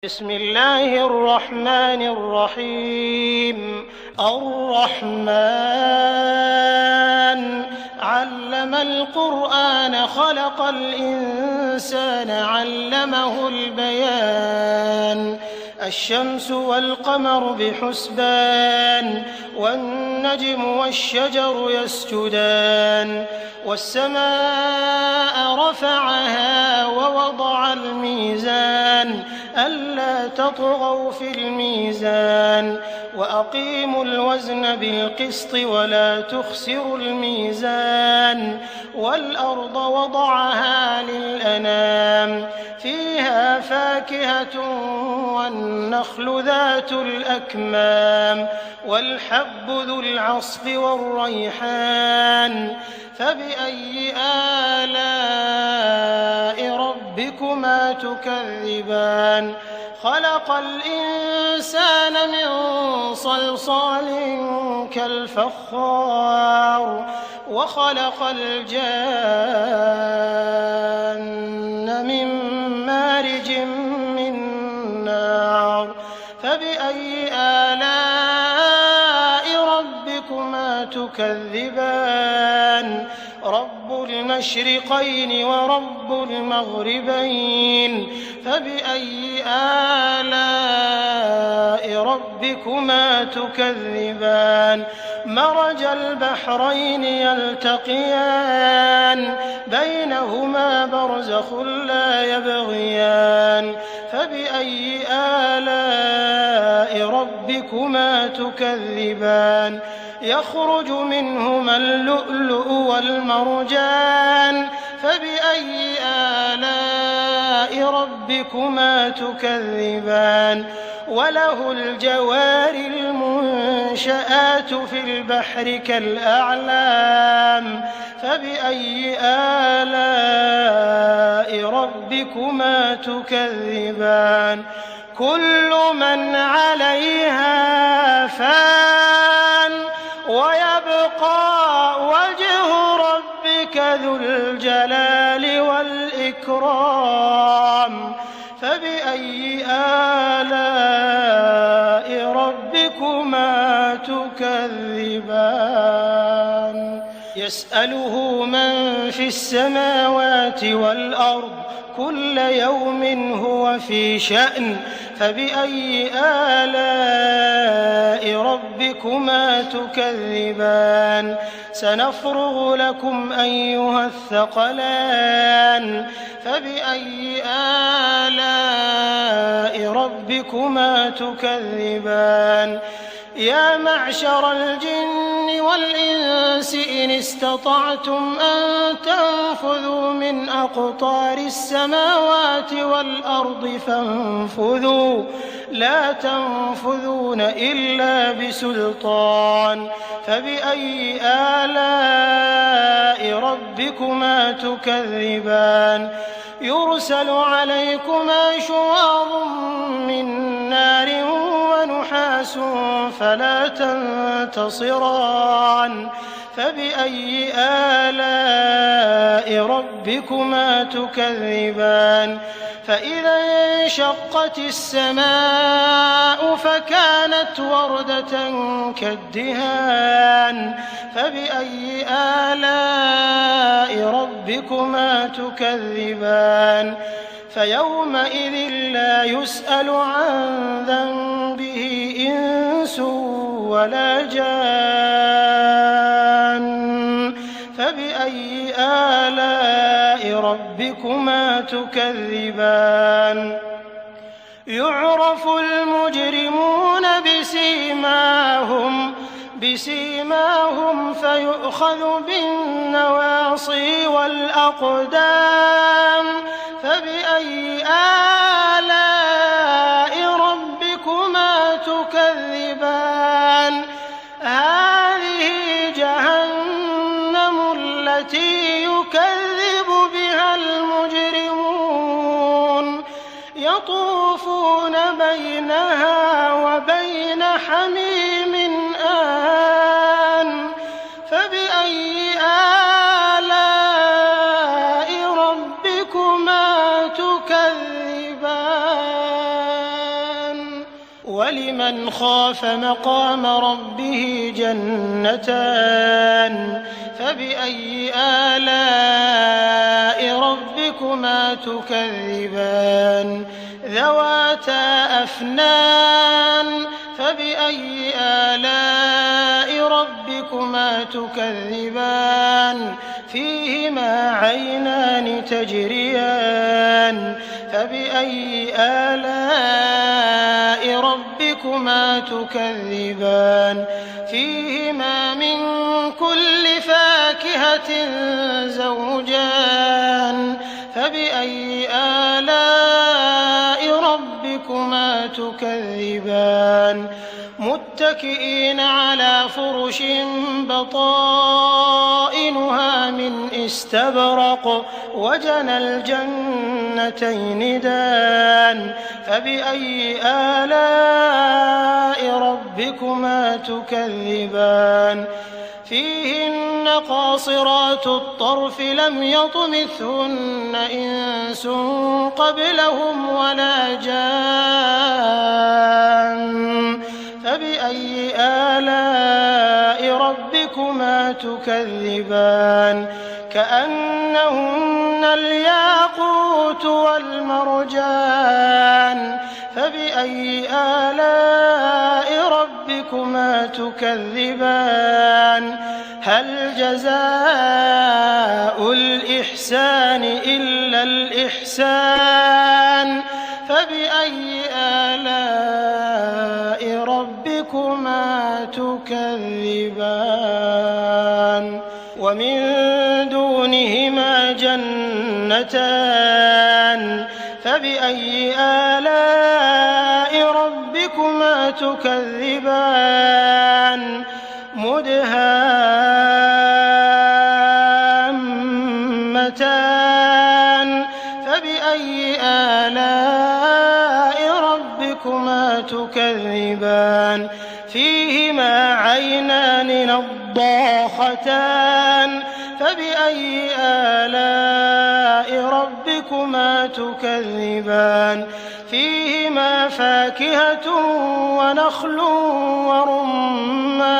بسم الله الرحمن الرحيم. الرحمن علم القرآن خلق الإنسان علمه البيان. الشمس والقمر بحسبان والنجم والشجر يسجدان والسماء رفعها ووضع الميزان ألا تطغوا في الميزان وأقيموا الوزن بالقسط ولا تخسروا الميزان والأرض وضعها للأنام فيها فاكهة والنخل ذات الأكمام والحب ذو العصف والريحان فبأي آلاء ربكما تكذبان. خلق الإنسان من صلصال كالفخار وخلق الجان من مارج من نار فبأي آلاء ربكما تكذبان. رب المشرقين ورب المغربين فبأي آلاء ربكما تكذبان. مرج البحرين يلتقيان بينهما برزخ لا يبغيان فبأي آلاء ربكما تكذبان. يخرج منهما اللؤلؤ والمرجان فبأي آلاء ربكما تكذبان. وله الجوار المنشآت في البحر كالأعلام فبأي آلاء ربكما تكذبان. كل من عليها فان ويبقى وجه ربك ذو الجلال والإكرام فبأي آلاء ربكما تكذبان. يسأله من في السماوات والأرض كل يوم هو في شأن فبأي آلاء ربكما تكذبان. سنفرغ لكم أيها الثقلان فبأي آلاء ربكما تكذبان. يا معشر الجن والإنس إن استطعتم أن تنفذوا من أقطار السماوات والأرض فانفذوا لا تنفذون إلا بسلطان فبأي آلاء ربكما تكذبان. يرسل عليكما شواظ من نار ونحاس فلا تنتصران فبأي آلاء ربكما تكذبان. فإذا انشقت السماء فكانت وردة كالدهان فبأي آلاء ربكما تكذبان. فيومئذ لا يسأل عن ذنبه إنس ولا جان فبأي آلاء ربكما تكذبان. يعرف المجرمون بسيماهم فيؤخذ بالنواصي والأقدام فبأي آلاء ربكما تكذبان. هذه جهنم التي يكذب بها المجرمون يطوفون بينها وبين حميم آن فبأي آلاء ربكما تكذبان. ولمن خاف مقام ربه جنتان فبأي آلاء ربكما تكذبان ذواتا أفنان فبأي آلاء ربكما تكذبان فيهما عينان تجريان فبأي آلاء ربكما تكذبان فيهما من كل فاكهة زوجان فبأي آلاء ربكما تكذبان متكئين على فرش بطائنها من استبرق وجنى الجنتين دان فبأي آلاء ربكما تكذبان فيهن قاصرات الطرف لم يطمثهن إنس قبلهم ولا جان فبأي آلاء ربكما تكذبان كأنهن الياقوت والمرجان فبأي آلاء ربكما تكذبان هل جزاء الإحسان إلا الإحسان فبأي آلاء ربكما تكذبان ومن دونهما جنتان فبأي آلاء ربكما تكذبان مدهامتان فبأي آلاء ربكما تكذبان فيهما عينان نضاختان فبأي آلاء ربكما تكذبان فيهما فاكهة ونخل ورمان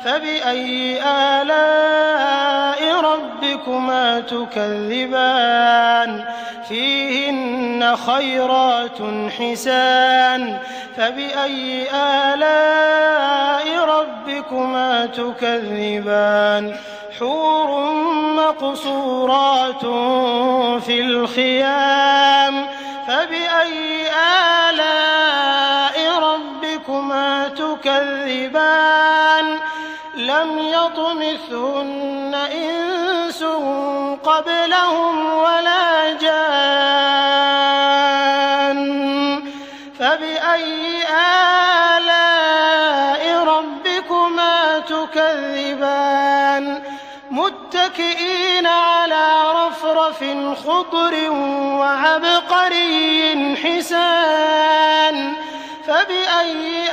فبأي آلاء ربكما تكذبان فيهن خيرات حسان فبأي آلاء ربكما تكذبان حور مقصورات في الخيام فبأي آلاء ربكما تكذبان لم يطمثهن إنس قبلهم ولا جان فبأي آلاء ربكما تكذبان متكئين على رفرف خضر وعبقري حسان فبأي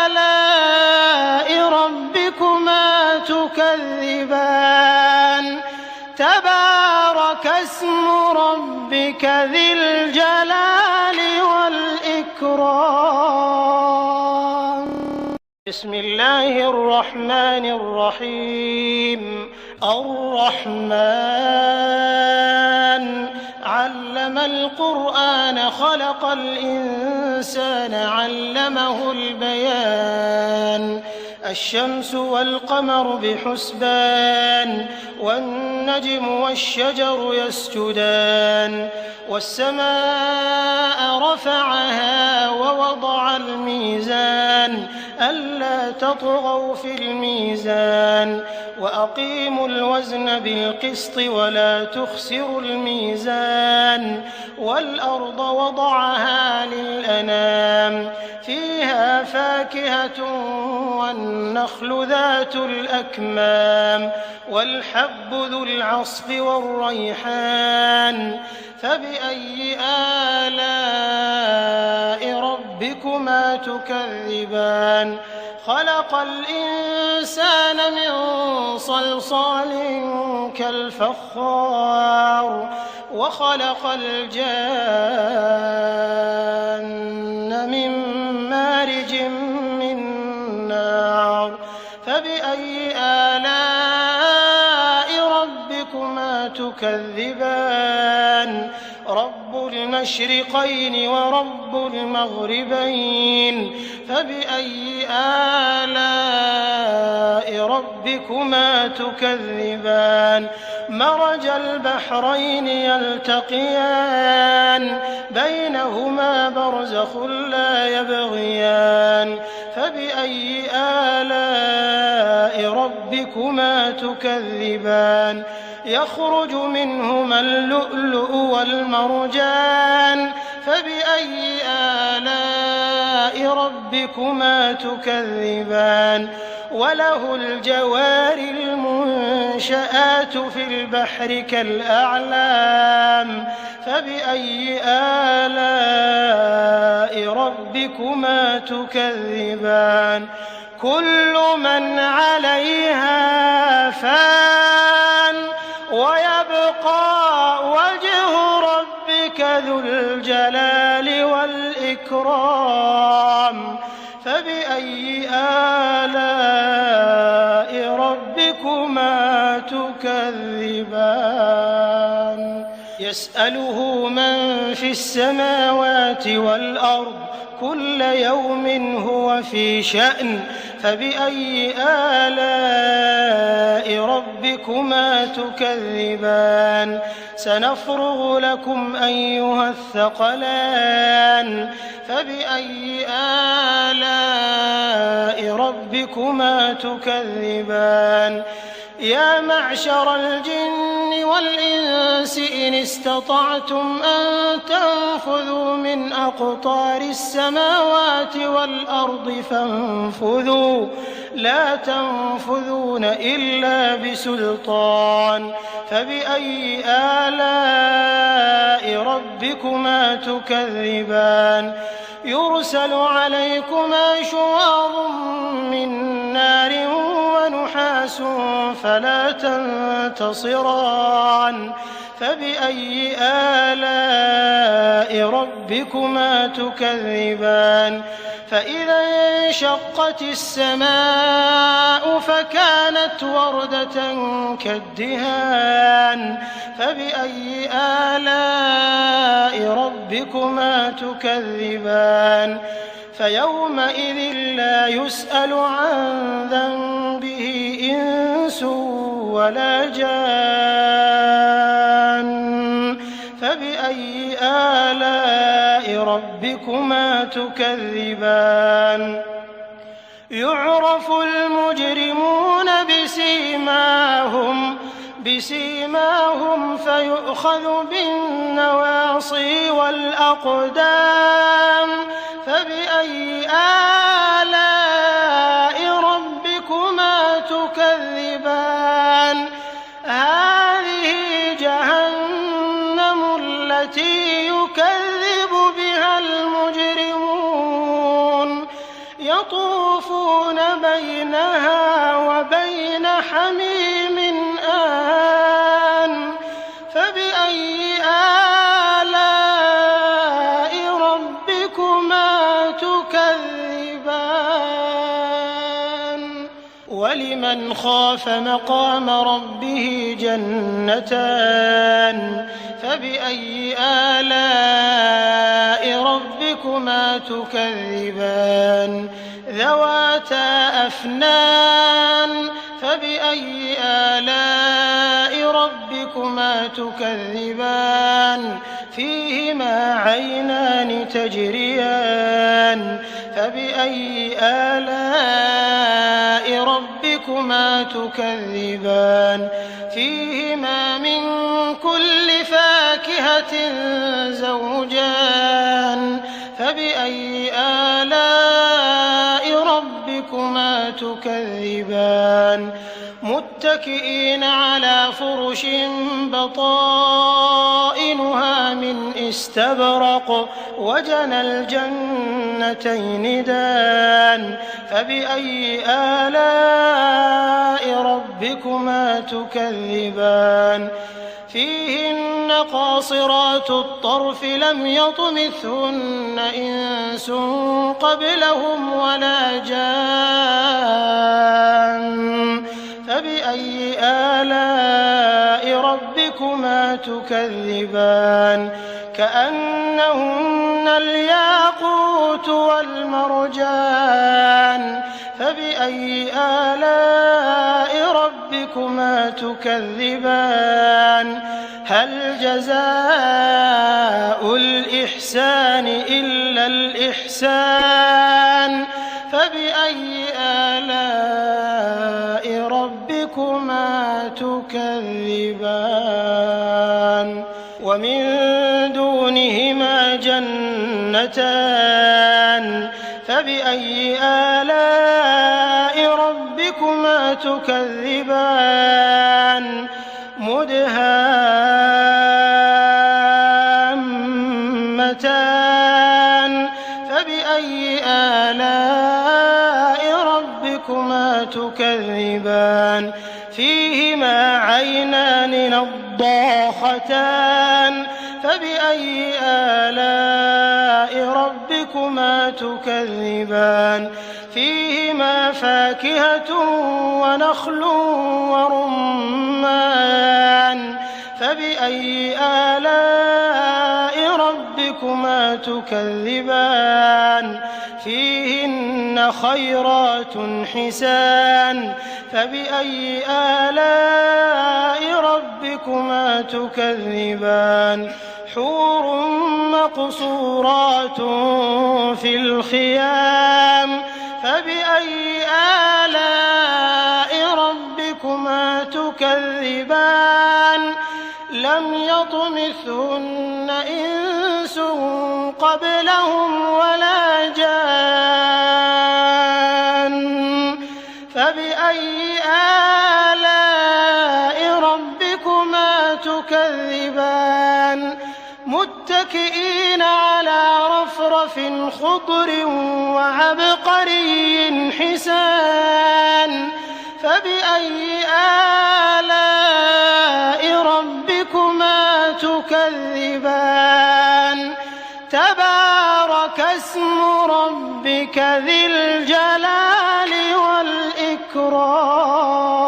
آلاء ربكما تكذبان تبارك اسم ربك ذي الجلال والإكرام بسم الله الرحمن الرحيم الرحمن علم القرآن خلق الإنسان علمه البيان الشمس والقمر بحسبان والنجم والشجر يسجدان والسماء رفعها ووضع الميزان ألا تطغوا في الميزان وأقيموا الوزن بالقسط ولا تخسروا الميزان والأرض وضعها للأنام فيها فاكهة والنخل ذات الأكمام والحب ذو العصف والريحان فبأي آلاء ربكما تكذبان خلق الإنسان من صلصال كالفخار وخلق الجان فبأي آلاء ربكما تكذبان رب المشرقين ورب المغربين فبأي آلاء ربكما تكذبان مرج البحرين يلتقيان بينهما برزخ لا يبغيان فبأي آلاء ربكما تكذبان يخرج منهما اللؤلؤ والمرجان فبأي آلاء ربكما تكذبان وله الجوار المنشآت في البحر كالأعلام فبأي آلاء ربكما تكذبان كل من عليها فان ويبقى وجه ربك ذو الجلال والإكرام فبأي آلاء ربكما تكذبان يسأله من في السماوات والأرض كل يوم هو في شأن فبأي آلاء ربكما تكذبان سنفرغ لكم أيها الثقلان فبأي آلاء ربكما تكذبان يا معشر الجن والإنس إن استطعتم أن تنفذوا من أقطار السماوات والأرض فانفذوا لا تنفذون إلا بسلطان فبأي آلاء ربكما تكذبان يرسل عليكما شواظ من نار ونحاس فلا تنتصران فبأي آلاء ربكما تكذبان فإذا انشقت السماء فكانت وردة كالدهان فبأي آلاء ربكما تكذبان فيومئذ لا يسأل عن ذنبه إنس ولا جان فبأي آلاء ربكما تكذبان يعرف المجرمون بسيماهم فيؤخذ بالنواصي والأقدام فبأي آلاء ربكما تكذبان هذه جهنم التي يكذب بها المجرمون يطوفون بينها وبين حميم آن فبأي آلاء ربكما تكذبان ولمن خاف مقام ربه جنتان فبأي آلاء ربكما تكذبان ذواتا أفنان فبأي آلاء ربكما تكذبان فيهما عينان تجريان فبأي آلاء ربكما تكذبان فيهما من كل فاكهة زوجان فبأي آلاء ربكما تكذبان متكئين على فرش بطائنها من استبرق وجنى الجنتين دان فبأي آلاء ربكما تكذبان فيهن قاصرات الطرف لم يطمثهن إنس قبلهم ولا جان تكذبان كأنهن الياقوت والمرجان فبأي آلاء ربكما تكذبان هل جزاء الإحسان إلا الإحسان فبأي آلاء ربكما تكذبان ومن دونهما جنتان فبأي آلاء ربكما تكذبان مدهامتان فبأي آلاء ربكما تكذبان فيهما عينان نضاختان فبأي آلاء ربكما تكذبان فيهما فاكهة ونخل ورمان فبأي آلاء ربكما تكذبان فيهن خيرات حسان فبأي آلاء ربكما تكذبان حور مقصورات في الخيام فبأي آلاء ربكما تكذبان لم يطمثهن إنس قبلهم ولا جان فبأي آلاء ربكما تكذبان متكئين على رفرف خضر وعبقري حسان فبأي آلاء ربكما تكذبان تبارك اسم ربك ذي الجلال والإكرام